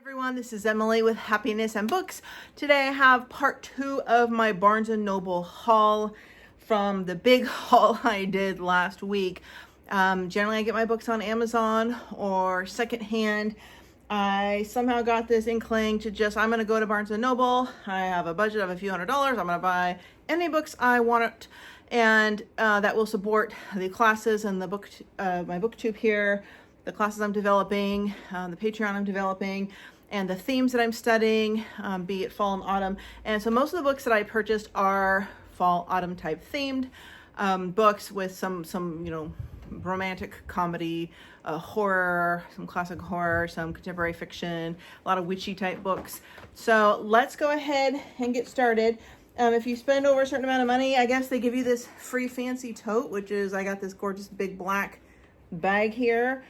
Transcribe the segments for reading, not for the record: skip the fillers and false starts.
Everyone, this is Emily with Happiness and Books. Today I have part 2 of my Barnes & Noble haul from the big haul I did last week. Generally I get my books on Amazon or secondhand. I somehow got this inkling to I'm going to go to Barnes & Noble. I have a budget of a few $100s. I'm going to buy any books I want, and that will support the classes and the my Booktube here, the classes I'm developing, the Patreon I'm developing, and the themes that I'm studying, be it fall and autumn. And so most of the books that I purchased are fall, autumn type themed books with some romantic comedy, horror, some classic horror, some contemporary fiction, a lot of witchy type books. So let's go ahead and get started. If you spend over a certain amount of money, I guess they give you this free fancy tote, which is, I got this gorgeous big black bag here.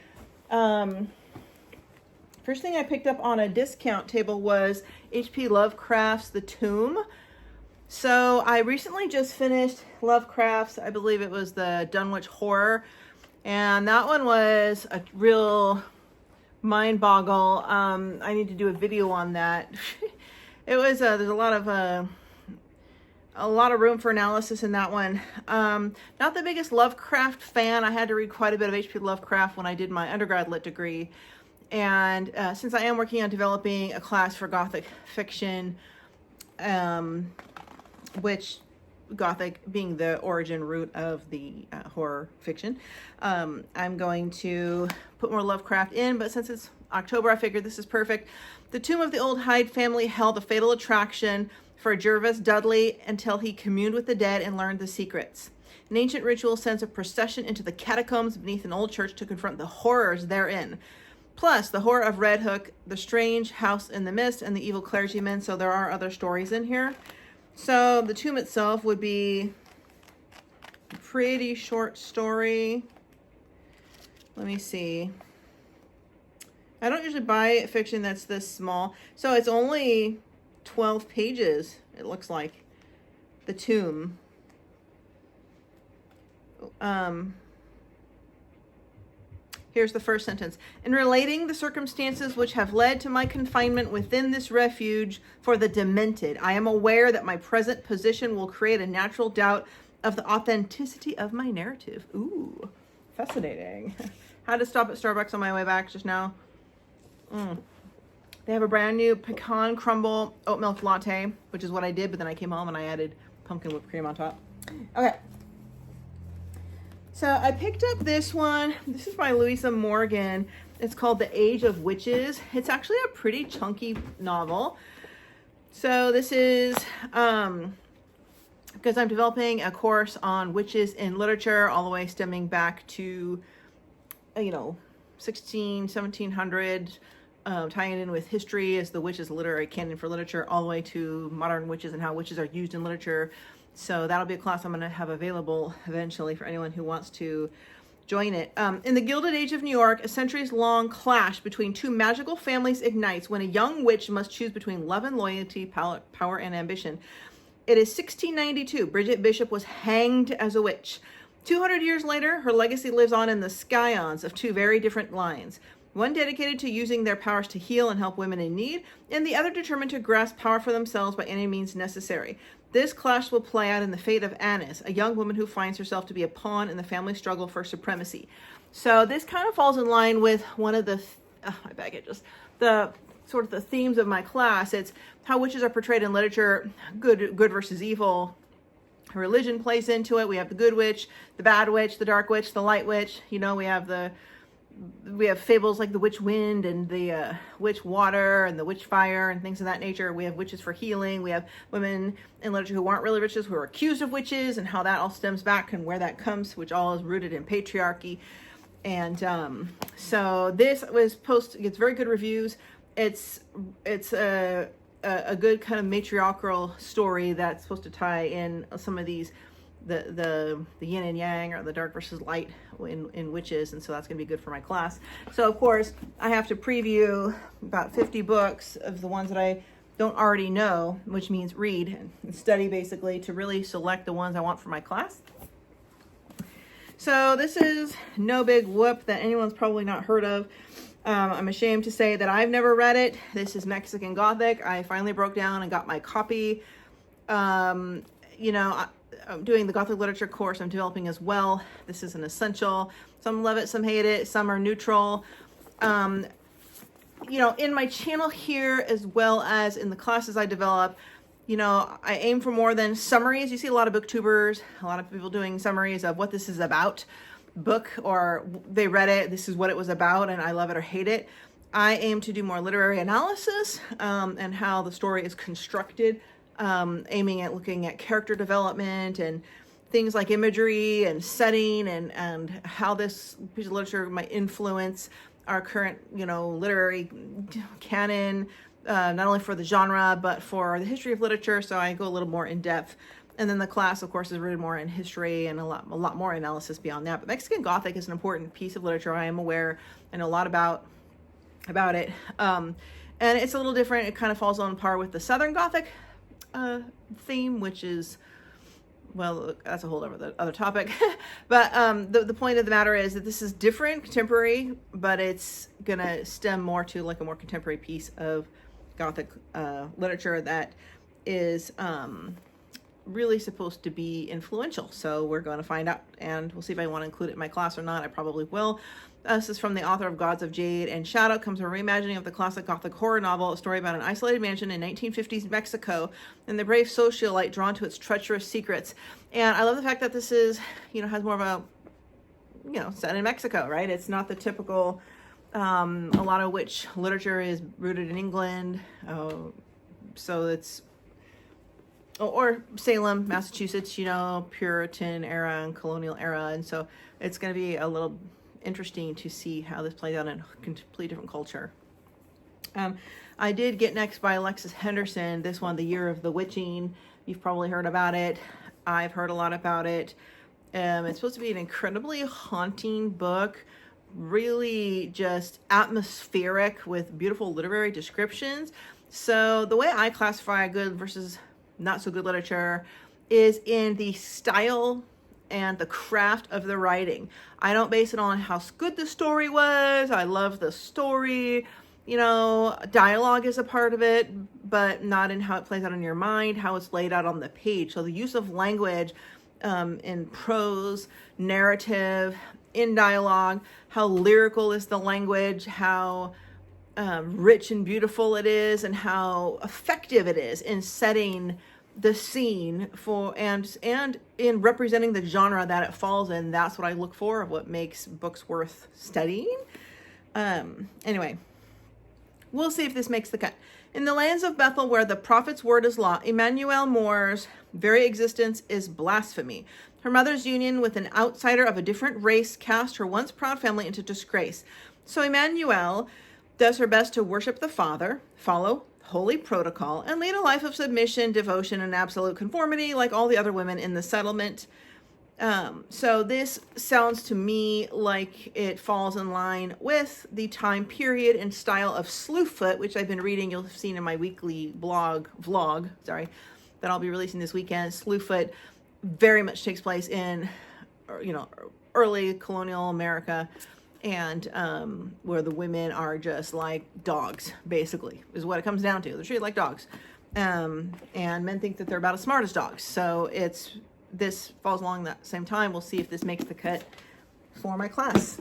First thing I picked up on a discount table was H.P. Lovecraft's The Tomb. So I recently just finished Lovecraft's, I believe it was the Dunwich Horror, and that one was a real mind boggle. I need to do a video on that. It was there's a lot of room for analysis in that one. Not the biggest Lovecraft fan. I had to read quite a bit of H.P. Lovecraft when I did my undergrad lit degree. And since I am working on developing a class for Gothic fiction, which Gothic being the origin root of the horror fiction, I'm going to put more Lovecraft in, but since it's October, I figured this is perfect. The tomb of the old Hyde family held a fatal attraction for Jervis Dudley until he communed with the dead and learned the secrets. An ancient ritual sends a procession into the catacombs beneath an old church to confront the horrors therein. Plus, the horror of Red Hook, the strange house in the mist, and the evil clergyman. So there are other stories in here. So the tomb itself would be a pretty short story. Let me see. I don't usually buy fiction that's this small. So it's only 12 pages, it looks like. The Tomb. Here's the first sentence. In relating the circumstances which have led to my confinement within this refuge for the demented, I am aware that my present position will create a natural doubt of the authenticity of my narrative. Ooh, fascinating. Had to stop at Starbucks on my way back just now. They have a brand new pecan crumble oat milk latte, which is what I did, but then I came home and I added pumpkin whipped cream on top. Okay. So I picked up this one. This is by Louisa Morgan. It's called The Age of Witches. It's actually a pretty chunky novel. So this is because I'm developing a course on witches in literature, all the way stemming back to, 1700, tying it in with history as the witches literary canon for literature, all the way to modern witches and how witches are used in literature. So that'll be a class I'm going to have available eventually for anyone who wants to join it. In the Gilded Age of New York, a centuries-long clash between two magical families ignites when a young witch must choose between love and loyalty, power and ambition. It is 1692. Bridget Bishop was hanged as a witch. 200 years later, her legacy lives on in the scions of two very different lines. One dedicated to using their powers to heal and help women in need, and the other determined to grasp power for themselves by any means necessary. This clash will play out in the fate of Annis, a young woman who finds herself to be a pawn in the family struggle for supremacy. So this kind of falls in line with one of the the sort of the themes of my class. It's how witches are portrayed in literature, good versus evil. Religion plays into it. We have the good witch, the bad witch, the dark witch, the light witch. We have fables like the witch wind and the witch water and the witch fire and things of that nature. We have witches for healing. We have women in literature who aren't really witches, who are accused of witches, and how that all stems back and where that comes, which all is rooted in patriarchy. And so this gets very good reviews. It's a good kind of matriarchal story that's supposed to tie in some of these the yin and yang, or the dark versus light in witches, and so that's going to be good for my class. So of course I have to preview about 50 books of the ones that I don't already know, which means read and study basically to really select the ones I want for my class. So this is no big whoop that anyone's probably not heard of. I'm ashamed to say that I've never read it. This is Mexican Gothic. I finally broke down and got my copy. I'm doing the Gothic literature course I'm developing as well. This is an essential. Some love it, some hate it, some are neutral. In my channel here, as well as in the classes I develop, I aim for more than summaries. You see a lot of booktubers, a lot of people doing summaries of what this is about. Book, or they read it, this is what it was about, and I love it or hate it. I aim to do more literary analysis and how the story is constructed, aiming at looking at character development and things like imagery and setting and how this piece of literature might influence our current, literary canon, not only for the genre, but for the history of literature. So I go a little more in depth. And then the class, of course, is really more in history and a lot more analysis beyond that. But Mexican Gothic is an important piece of literature. I am aware. I know a lot about it. And it's a little different. It kind of falls on par with the Southern Gothic theme, which is, well, that's a whole other topic. But the point of the matter is that this is different, contemporary, but it's going to stem more to like a more contemporary piece of Gothic literature that is really supposed to be influential. So we're going to find out, and we'll see if I want to include it in my class or not. I probably will. This is from the author of Gods of Jade and Shadow. Comes from a reimagining of the classic Gothic horror novel, a story about an isolated mansion in 1950s Mexico and the brave socialite drawn to its treacherous secrets. And I love the fact that this is, has more of a, set in Mexico, right? It's not the typical, a lot of which literature is rooted in England. So it's, or Salem, Massachusetts, Puritan era and colonial era. And so it's going to be a little interesting to see how this plays out in a completely different culture. I did get next by Alexis Henderson, this one, The Year of the Witching. You've probably heard about it. I've heard a lot about it. It's supposed to be an incredibly haunting book, really just atmospheric with beautiful literary descriptions. So the way I classify good versus not so good literature is in the style and the craft of the writing. I don't base it on how good the story was. I love the story. Dialogue is a part of it, but not in how it plays out in your mind, how it's laid out on the page. So the use of language in prose, narrative, in dialogue, how lyrical is the language, how rich and beautiful it is, and how effective it is in setting the scene for and in representing the genre that it falls in. That's what I look for, what makes books worth studying. Anyway, we'll see if this makes the cut. In the lands of Bethel, where the prophet's word is law, Emmanuel Moore's very existence is blasphemy. Her mother's union with an outsider of a different race cast her once proud family into disgrace. So Emmanuel does her best to worship the Father, follow holy protocol, and lead a life of submission, devotion, and absolute conformity like all the other women in the settlement. So this sounds to me like it falls in line with the time period and style of Slewfoot, which I've been reading. You'll have seen in my weekly vlog, that I'll be releasing this weekend. Slewfoot very much takes place in, early colonial America, and where the women are just like dogs, basically, is what it comes down to. They're treated like dogs. And men think that they're about as smart as dogs. So this falls along that same time. We'll see if this makes the cut for my class.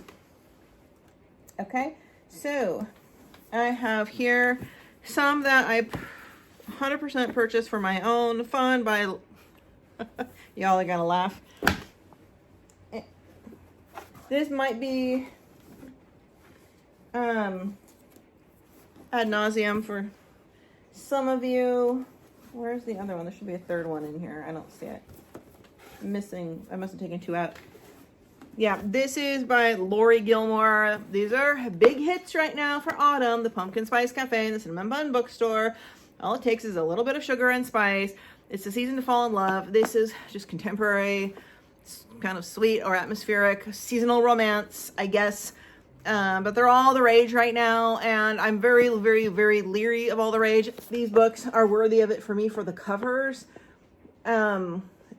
Okay, so I have here some that I 100% purchased for my own fun by, y'all are gonna laugh. This might be ad nauseum for some of you. Where's the other one? There should be a third one in here. I don't see it. Missing. I must have taken two out. Yeah, this is by Lori Gilmore. These are big hits right now for autumn. The Pumpkin Spice Cafe and the Cinnamon Bun Bookstore. All it takes is a little bit of sugar and spice. It's the season to fall in love. This is just contemporary, kind of sweet or atmospheric seasonal romance, I guess. But they're all the rage right now, and I'm very, very, very leery of all the rage. These books are worthy of it for me for the covers.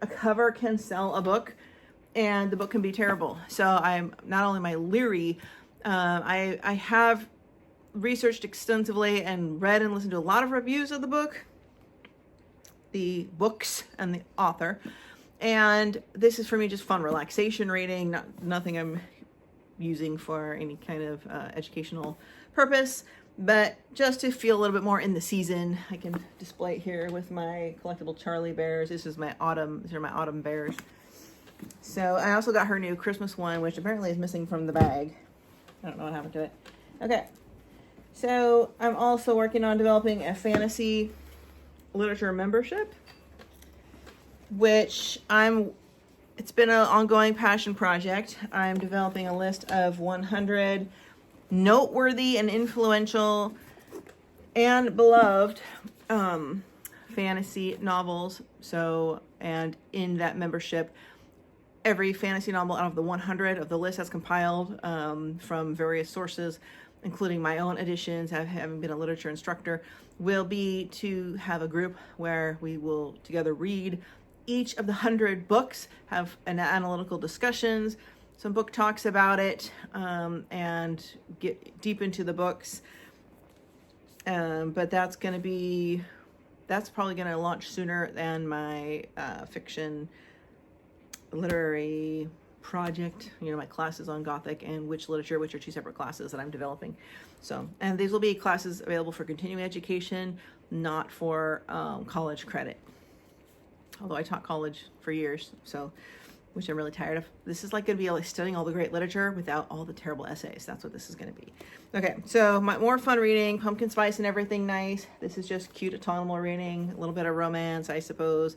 A cover can sell a book, and the book can be terrible. So I'm not only am I leery, I have researched extensively and read and listened to a lot of reviews of the books and the author. And this is for me just fun relaxation reading, nothing I'm using for any kind of educational purpose, but just to feel a little bit more in the season. I can display it here with my collectible Charlie bears. These are my autumn bears. So I also got her new Christmas one, which apparently is missing from the bag. I don't know what happened to it. Okay. So I'm also working on developing a fantasy literature membership, which it's been an ongoing passion project. I'm developing a list of 100 noteworthy and influential and beloved fantasy novels. So, and in that membership, every fantasy novel out of the 100 of the list has compiled from various sources, including my own editions, having been a literature instructor, will be to have a group where we will together read each of the 100 books, have an analytical discussions, some book talks about it, and get deep into the books. But that's probably going to launch sooner than my fiction literary project, my classes on Gothic and witch literature, which are two separate classes that I'm developing. So, and these will be classes available for continuing education, not for college credit. Although I taught college for years, so, which I'm really tired of. This is like going to be like studying all the great literature without all the terrible essays. That's what this is going to be. Okay, so my more fun reading, pumpkin spice and everything nice. This is just cute autumnal reading, a little bit of romance, I suppose.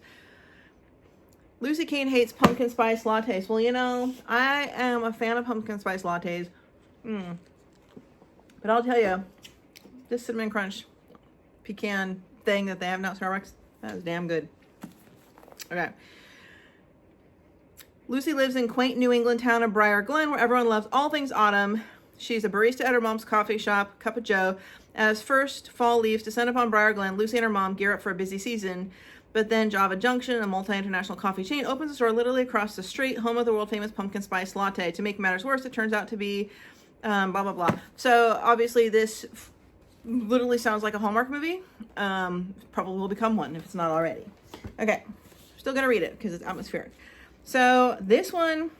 Lucy Kane hates pumpkin spice lattes. Well, I am a fan of pumpkin spice lattes. But I'll tell you, this cinnamon crunch pecan thing that they have now at Starbucks, that is damn good. Okay. Lucy lives in quaint New England town of Briar Glen, where everyone loves all things autumn. She's a barista at her mom's coffee shop, Cup of Joe. As first fall leaves descend upon Briar Glen, Lucy and her mom gear up for a busy season. But then Java Junction, a multi-international coffee chain, opens a store literally across the street, home of the world-famous pumpkin spice latte. To make matters worse, it turns out to be blah, blah, blah. So obviously this literally sounds like a Hallmark movie. Probably will become one if it's not already. Okay, still going to read it because it's atmospheric. So this one,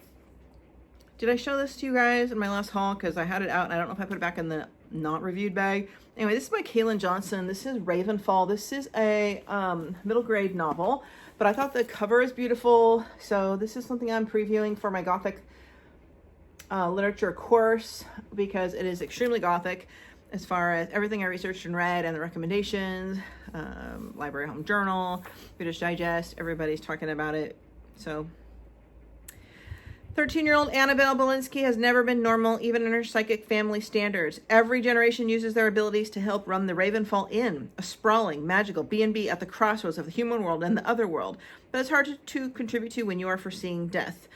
did I show this to you guys in my last haul? Because I had it out and I don't know if I put it back in the not reviewed bag. Anyway, this is by Kaylin Johnson. This is Ravenfall. This is a middle grade novel, but I thought the cover is beautiful. So this is something I'm previewing for my Gothic literature course because it is extremely Gothic as far as everything I researched and read and the recommendations, Library Home Journal, British Digest, everybody's talking about it. So 13-year-old Annabelle Belinsky has never been normal, even in her psychic family standards. Every generation uses their abilities to help run the Ravenfall Inn, a sprawling, magical B&B at the crossroads of the human world and the other world. But it's hard to contribute to when you are foreseeing death.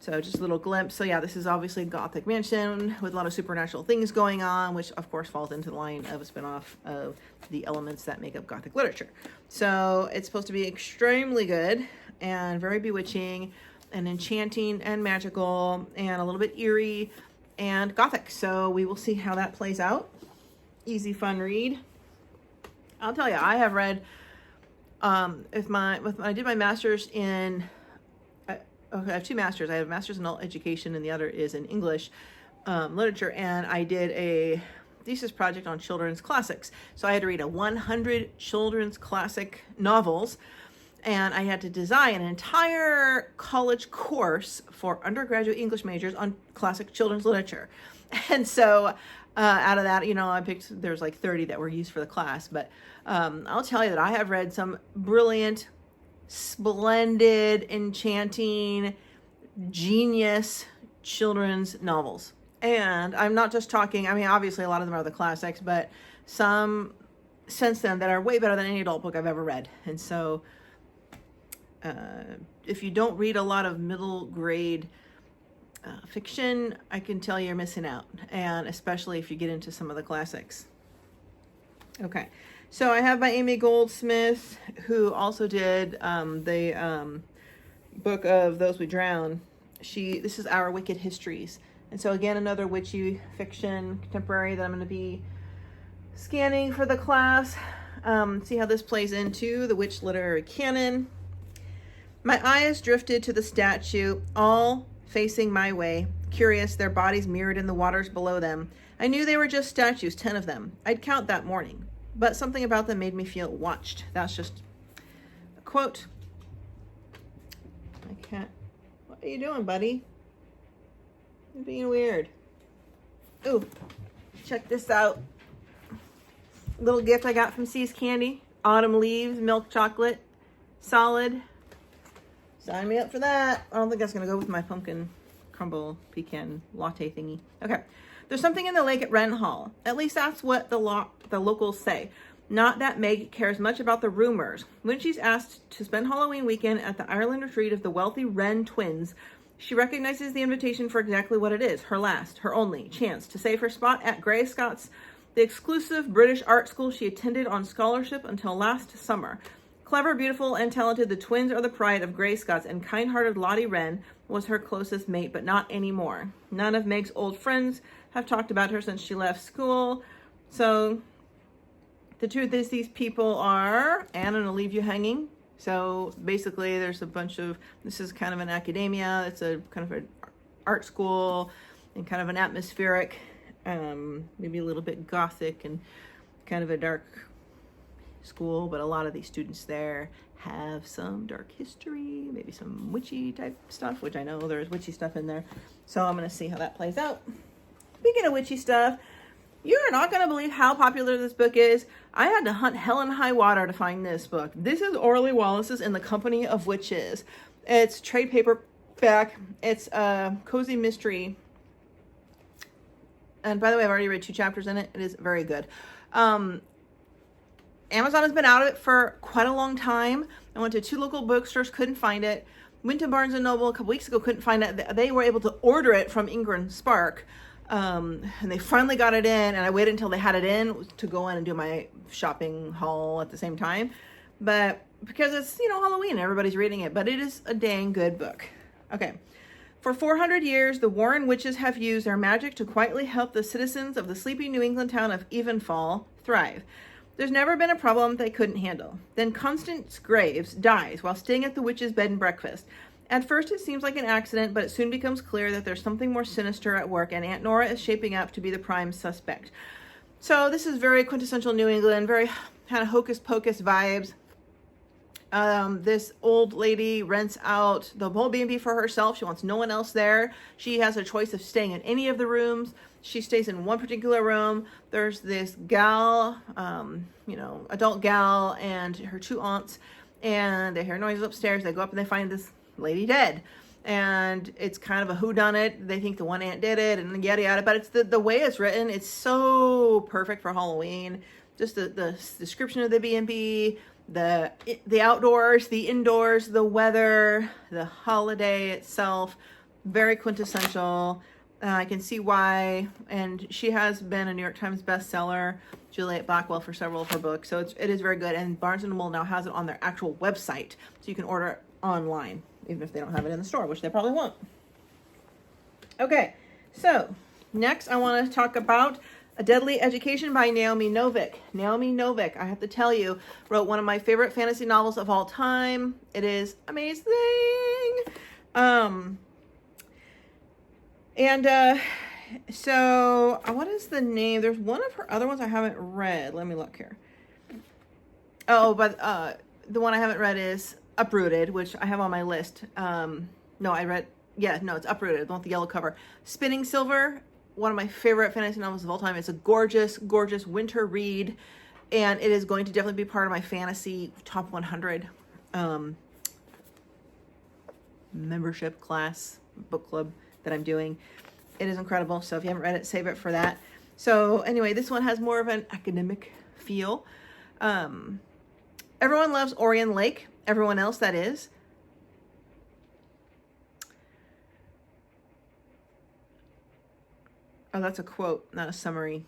So just a little glimpse. So yeah, this is obviously a Gothic mansion with a lot of supernatural things going on, which of course falls into the line of a spinoff of the elements that make up Gothic literature. So it's supposed to be extremely good and very bewitching and enchanting and magical and a little bit eerie and Gothic. So we will see how that plays out. Easy, fun read. I'll tell you, I have read, when I did my master's in, I have two masters. I have a master's in adult education and the other is in English literature. And I did a thesis project on children's classics. So I had to read 100 children's classic novels. And I had to design an entire college course for undergraduate English majors on classic children's literature. And so out of that, I picked, there's like 30 that were used for the class. But I'll tell you that I have read some brilliant, splendid, enchanting, genius children's novels. And I'm not just talking, obviously a lot of them are the classics, but some since then that are way better than any adult book I've ever read. And so if you don't read a lot of middle grade fiction, I can tell you're missing out, and especially if you get into some of the classics. Okay, so I have by Amy Goldsmith, who also did the book of Those We Drown. This is Our Wicked Histories, and so again another witchy fiction contemporary that I'm going to be scanning for the class. See how this plays into the witch literary canon. My eyes drifted to the statue, all facing my way, curious, their bodies mirrored in the waters below them. I knew they were just statues, 10 of them. I'd count that morning, but something about them made me feel watched. That's just a quote. I can't. What are you doing, buddy? You're being weird. Ooh, check this out. Little gift I got from C's Candy. Autumn Leaves, milk chocolate, solid. Sign me up for that. I don't think that's going to go with my pumpkin crumble pecan latte thingy. Okay. There's something in the lake at Ravenfall. At least that's what the locals say. Not that Meg cares much about the rumors. When she's asked to spend Halloween weekend at the Ireland retreat of the wealthy Wren twins, she recognizes the invitation for exactly what it is, her last, her only chance to save her spot at Grey Scots, the exclusive British art school she attended on scholarship until last summer. Clever, beautiful, and talented, the twins are the pride of Grey Scots, and kind-hearted Lottie Wren was her closest mate, but not anymore. None of Meg's old friends have talked about her since she left school. So the truth is these people are, and I'm going to leave you hanging. So basically there's a bunch of, this is kind of an academia. It's a kind of an art school and kind of an atmospheric, maybe a little bit Gothic and kind of a dark school, but a lot of these students there have some dark history, maybe some witchy type stuff, which I know there's witchy stuff in there. So I'm going to see how that plays out. Speaking of witchy stuff, you're not going to believe how popular this book is. I had to hunt hell and high water to find this book. This is Orly Wallace's In the Company of Witches. It's trade paperback. It's a cozy mystery. And by the way, I've already read 2 chapters in it. It is very good. Amazon has been out of it for quite a long time. I went to 2 local bookstores, couldn't find it. Went to Barnes & Noble a couple weeks ago, couldn't find it. They were able to order it from Ingram Spark. And they finally got it in, and I waited until they had it in to go in and do my shopping haul at the same time. But because it's, Halloween, everybody's reading it. But it is a dang good book. Okay. For 400 years, the Warren witches have used their magic to quietly help the citizens of the sleepy New England town of Ravenfall thrive. There's never been a problem they couldn't handle. Then Constance Graves dies while staying at the witch's bed and breakfast. At first it seems like an accident, but it soon becomes clear that there's something more sinister at work, and Aunt Nora is shaping up to be the prime suspect. So this is very quintessential New England, very kind of hocus pocus vibes. This old lady rents out the whole B&B for herself. She wants no one else there. She has a choice of staying in any of the rooms. She stays in one particular room. There's this gal, adult gal and her 2 aunts, and they hear noises upstairs. They go up and they find this lady dead. And it's kind of a whodunit. They think the one aunt did it and yada yada. But it's the way it's written, it's so perfect for Halloween. Just the description of the B&B, the outdoors, the indoors, the weather, the holiday itself, very quintessential. I can see why, and she has been a New York Times bestseller, Juliet Blackwell, for several of her books, so it is very good. And Barnes & Noble now has it on their actual website, so you can order it online, even if they don't have it in the store, which they probably won't. Okay, so next I want to talk about A Deadly Education by Naomi Novik. Naomi Novik, I have to tell you, wrote one of my favorite fantasy novels of all time. It is amazing. So what is the name? There's one of her other ones I haven't read. Let me look here. Oh, but the one I haven't read is Uprooted, which I have on my list. It's Uprooted, the one with the yellow cover. Spinning Silver, one of my favorite fantasy novels of all time. It's a gorgeous, gorgeous winter read, and it is going to definitely be part of my fantasy top 100 membership class, book club that I'm doing. It is incredible. So if you haven't read it, save it for that. So anyway, this one has more of an academic feel. Everyone loves Orion Lake. Everyone else, that is. Oh, that's a quote, not a summary.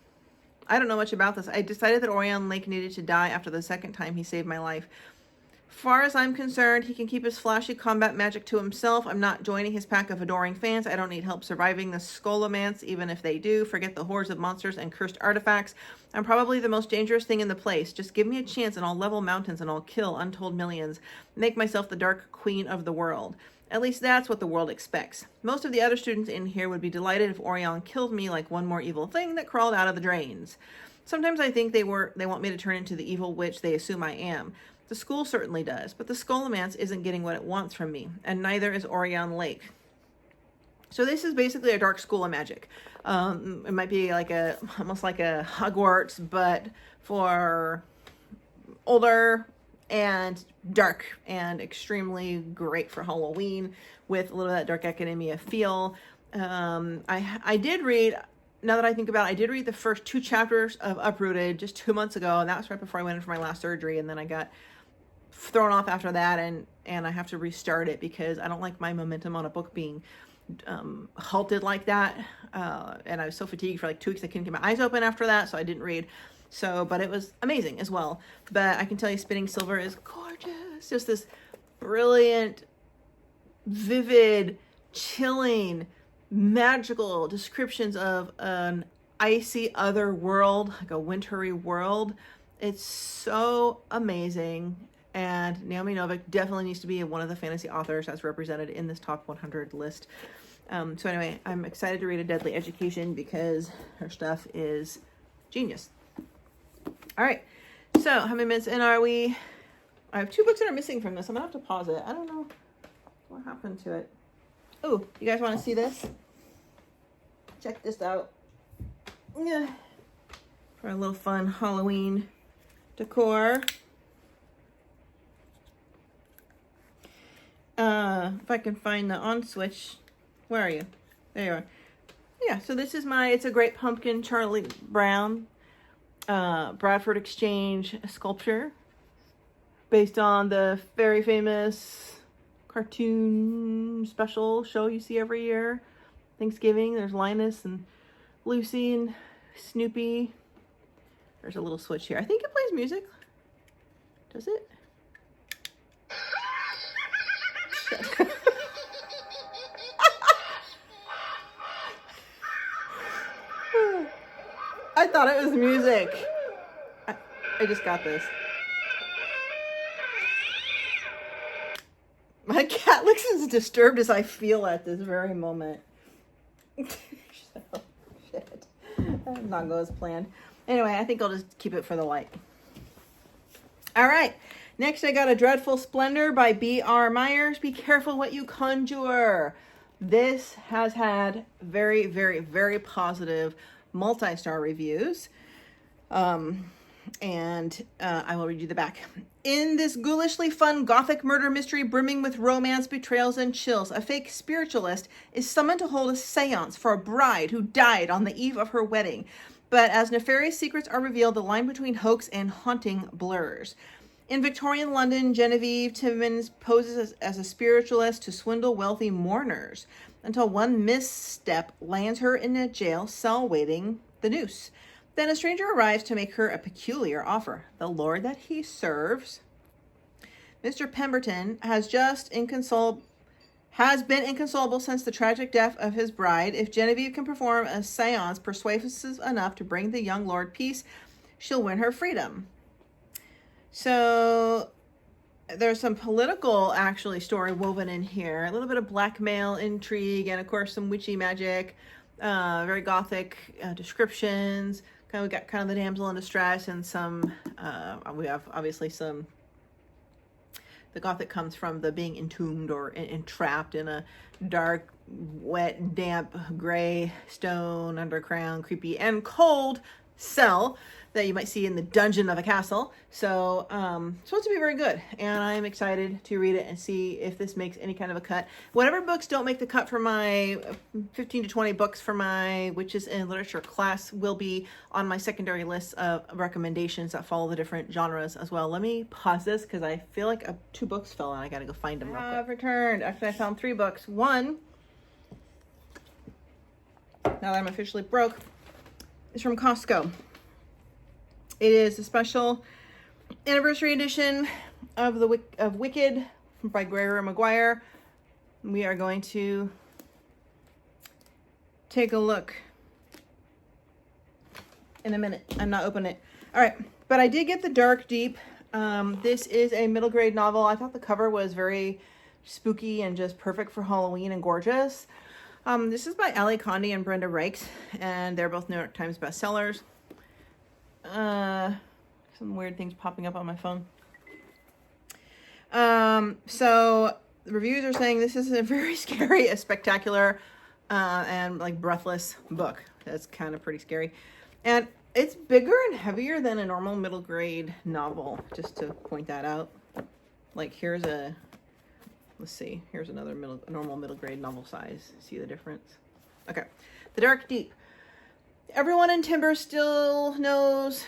I don't know much about this. I decided that Orion Lake needed to die after the second time he saved my life. Far as I'm concerned, he can keep his flashy combat magic to himself. I'm not joining his pack of adoring fans. I don't need help surviving the Scholomance, even if they do. Forget the hordes of monsters and cursed artifacts. I'm probably the most dangerous thing in the place. Just give me a chance and I'll level mountains and I'll kill untold millions. Make myself the Dark Queen of the world. At least that's what the world expects. Most of the other students in here would be delighted if Orion killed me like one more evil thing that crawled out of the drains. Sometimes I think they want me to turn into the evil witch they assume I am. The school certainly does, but the Scholomance isn't getting what it wants from me, and neither is Orion Lake. So this is basically a dark school of magic. It might be like almost like a Hogwarts, but for older and dark, and extremely great for Halloween with a little of that dark academia feel. I did read, now that I think about it, I did read the first 2 chapters of Uprooted just 2 months ago, and that was right before I went in for my last surgery, and then I got thrown off after that, and I have to restart it because I don't like my momentum on a book being halted like that. And I was so fatigued for like 2 weeks I couldn't get my eyes open after that, so I didn't read. So, but it was amazing as well. But I can tell you Spinning Silver is gorgeous. Just this brilliant, vivid, chilling, magical descriptions of an icy other world, like a wintry world. It's so amazing. And Naomi Novik definitely needs to be one of the fantasy authors that's represented in this top 100 list. So anyway, I'm excited to read A Deadly Education because her stuff is genius. All right, so how many minutes in are we? I have 2 books that are missing from this. I'm gonna have to pause it. I don't know what happened to it. Oh, you guys want to see this? Check this out. Yeah, for a little fun Halloween decor. If I can find the on switch. Where are you? There you are. Yeah, so this is it's a Great Pumpkin Charlie Brown Bradford Exchange sculpture based on the very famous cartoon special show you see every year. Thanksgiving, there's Linus and Lucy and Snoopy. There's a little switch here. I think it plays music. Does it? I thought it was music. I just got this. My cat looks as disturbed as I feel at this very moment. So, shit. That did not go as planned. Anyway, I think I'll just keep it for the light. All right. Next, I got A Dreadful Splendor by B.R. Myers. Be careful what you conjure. This has had very, very, very positive multi-star reviews. And I will read you the back. In this ghoulishly fun Gothic murder mystery brimming with romance, betrayals, and chills, a fake spiritualist is summoned to hold a seance for a bride who died on the eve of her wedding. But as nefarious secrets are revealed, the line between hoax and haunting blurs. In Victorian London, Genevieve Timmins poses as a spiritualist to swindle wealthy mourners until one misstep lands her in a jail cell waiting the noose. Then a stranger arrives to make her a peculiar offer. The lord that he serves, Mr. Pemberton, has been inconsolable since the tragic death of his bride. If Genevieve can perform a seance persuasive enough to bring the young lord peace, she'll win her freedom. So there's some political actually story woven in here, a little bit of blackmail intrigue, and of course some witchy magic, very Gothic descriptions. We got kind of the damsel in distress, and some we have obviously some. The Gothic comes from the being entombed or entrapped in a dark, wet, damp, gray, stone, underground, creepy, and cold cell that you might see in the dungeon of a castle. So supposed to be very good, and I'm excited to read it and see if this makes any kind of a cut. Whatever books don't make the cut for my 15 to 20 books for my Witches in Literature class will be on my secondary list of recommendations that follow the different genres as well. Let me pause this because I feel like 2 books fell and I gotta go find them real quick. I've returned. Actually, I found 3 books. One, now that I'm officially broke, is from Costco. It is a special anniversary edition of Wicked by Gregory Maguire. We are going to take a look in a minute. I'm not opening it. All right, but I did get the DarkDeep. This is a middle grade novel. I thought the cover was very spooky and just perfect for Halloween and gorgeous. This is by Ali Condi and Brenda Rakes, and they're both New York Times bestsellers. Some weird things popping up on my phone. So the reviews are saying this is a very scary, a spectacular, and like breathless book. That's kind of pretty scary. And it's bigger and heavier than a normal middle grade novel, just to point that out. Like here's let's see, here's another normal middle grade novel size. See the difference? Okay. The DarkDeep. Everyone in Timber still knows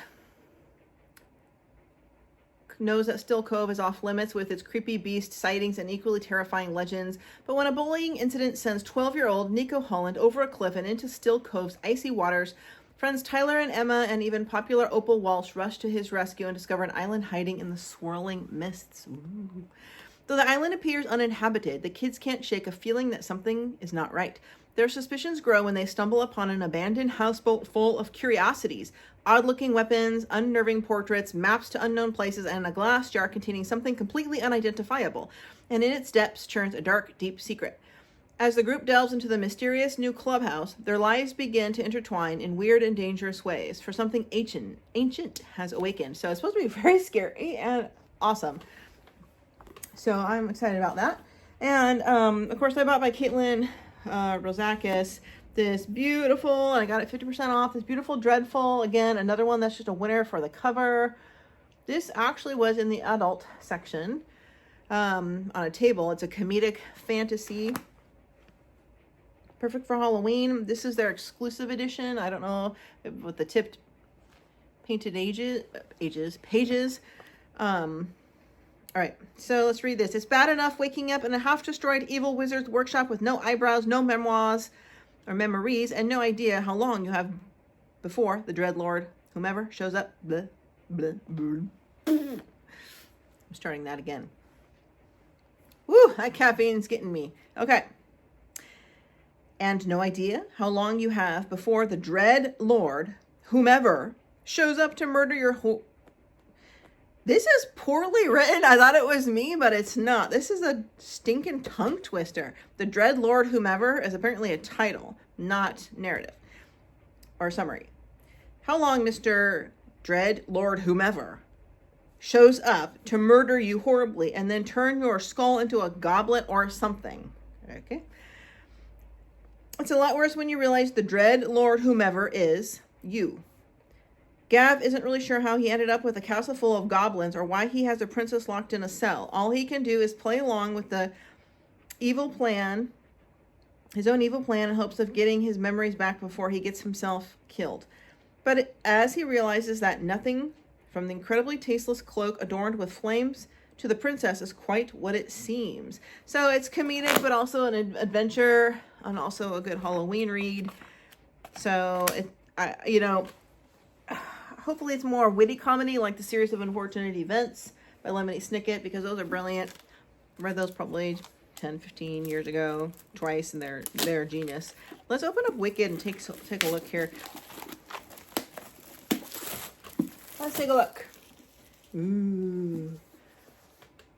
that Still Cove is off limits with its creepy beast sightings and equally terrifying legends. But when a bullying incident sends 12-year-old Nico Holland over a cliff and into Still Cove's icy waters, friends Tyler and Emma and even popular Opal Walsh rush to his rescue and discover an island hiding in the swirling mists. Ooh. Though the island appears uninhabited, the kids can't shake a feeling that something is not right. Their suspicions grow when they stumble upon an abandoned houseboat full of curiosities, odd-looking weapons, unnerving portraits, maps to unknown places, and a glass jar containing something completely unidentifiable. And in its depths churns a dark, deep secret. As the group delves into the mysterious new clubhouse, their lives begin to intertwine in weird and dangerous ways, for something ancient has awakened. So it's supposed to be very scary and awesome. So I'm excited about that. And, of course, I bought by Caitlin Rozakis this beautiful, I got it 50% off, this beautiful Dreadful. Again, another one that's just a winner for the cover. This actually was in the adult section on a table. It's a comedic fantasy. Perfect for Halloween. This is their exclusive edition. I don't know, with the tipped painted pages. All right, so let's read this. It's bad enough waking up in a half-destroyed evil wizard's workshop with no eyebrows, no memoirs, and no idea how long you have before the Dreadlord, whomever, shows up. Blah, blah, blah. I'm starting that again. Woo, that caffeine's getting me. Okay. And no idea how long you have before the Dreadlord, whomever, shows up to murder your whole... This is poorly written. I thought it was me, but it's not. This is a stinking tongue twister. The Dreadlord Whomever is apparently a title, not narrative or summary. How long Mr. Dreadlord Whomever shows up to murder you horribly and then turn your skull into a goblet or something. Okay. It's a lot worse when you realize the Dreadlord Whomever is you. Gav isn't really sure how he ended up with a castle full of goblins or why he has a princess locked in a cell. All he can do is play along with the evil plan, his own evil plan, in hopes of getting his memories back before he gets himself killed. But as he realizes that nothing from the incredibly tasteless cloak adorned with flames to the princess is quite what it seems. So it's comedic, but also an adventure and also a good Halloween read. So, hopefully it's more witty comedy like The Series of Unfortunate Events by Lemony Snicket, because those are brilliant. I read those probably 10, 15 years ago, twice, and they're genius. Let's open up Wicked and take a look here. Let's take a look. Ooh.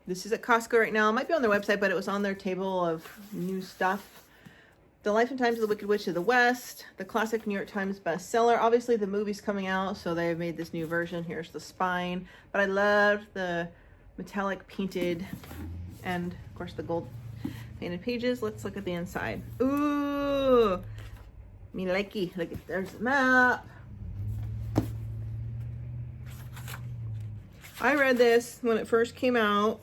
This is at Costco right now. It might be on their website, but it was on their table of new stuff. The Life and Times of the Wicked Witch of the West, the classic New York Times bestseller. Obviously, the movie's coming out, so they've made this new version. Here's the spine. But I love the metallic painted and, of course, the gold painted pages. Let's look at the inside. Ooh! Me likey. Look, there's the map. I read this when it first came out.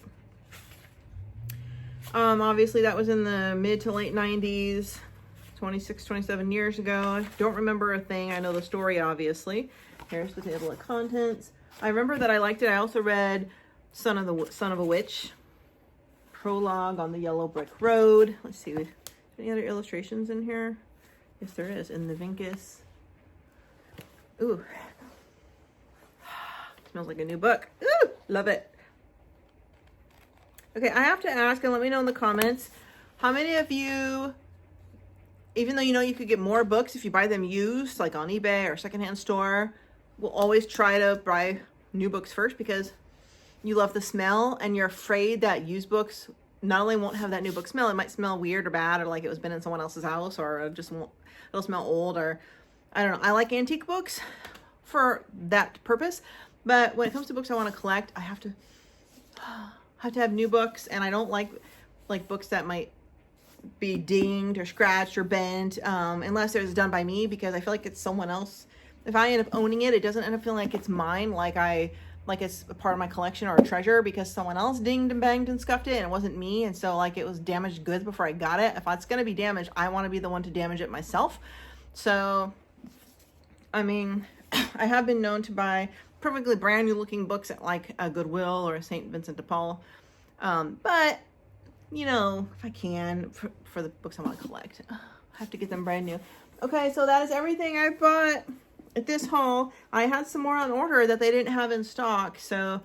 Obviously, that was in the mid to late 90s. 26, 27 years ago. I don't remember a thing. I know the story, obviously. Here's the table of contents. I remember that I liked it. I also read Son of a Witch. Prologue on the Yellow Brick Road. Let's see. Any other illustrations in here? Yes, there is. In the Vinkus. Ooh. Smells like a new book. Ooh, love it. Okay, I have to ask, and let me know in the comments, how many of you, even though you know you could get more books if you buy them used, like on eBay or secondhand store, will always try to buy new books first because you love the smell and you're afraid that used books not only won't have that new book smell, it might smell weird or bad, or like it was been in someone else's house, or just won't, it'll smell old, or I don't know. I like antique books for that purpose, but when it comes to books I want to collect, I have to have new books, and I don't like books that might be dinged or scratched or bent, unless it was done by me, because I feel like it's someone else. If I end up owning it, it doesn't end up feeling like it's mine, like it's a part of my collection or a treasure, because someone else dinged and banged and scuffed it and it wasn't me, and so like it was damaged goods before I got it. If it's going to be damaged, I want to be the one to damage it myself. So I mean, I have been known to buy perfectly brand new looking books at like a Goodwill or a St. Vincent de Paul, but you know, if I can, for the books I want to collect, I have to get them brand new. Okay, so that is everything I bought at this haul. I had some more on order that they didn't have in stock, so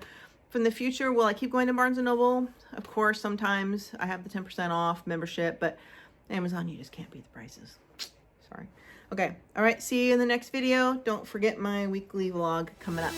from the future, will I keep going to Barnes & Noble? Of course, sometimes I have the 10% off membership, but Amazon, you just can't beat the prices. Sorry. Okay, all right, see you in the next video. Don't forget my weekly vlog coming up.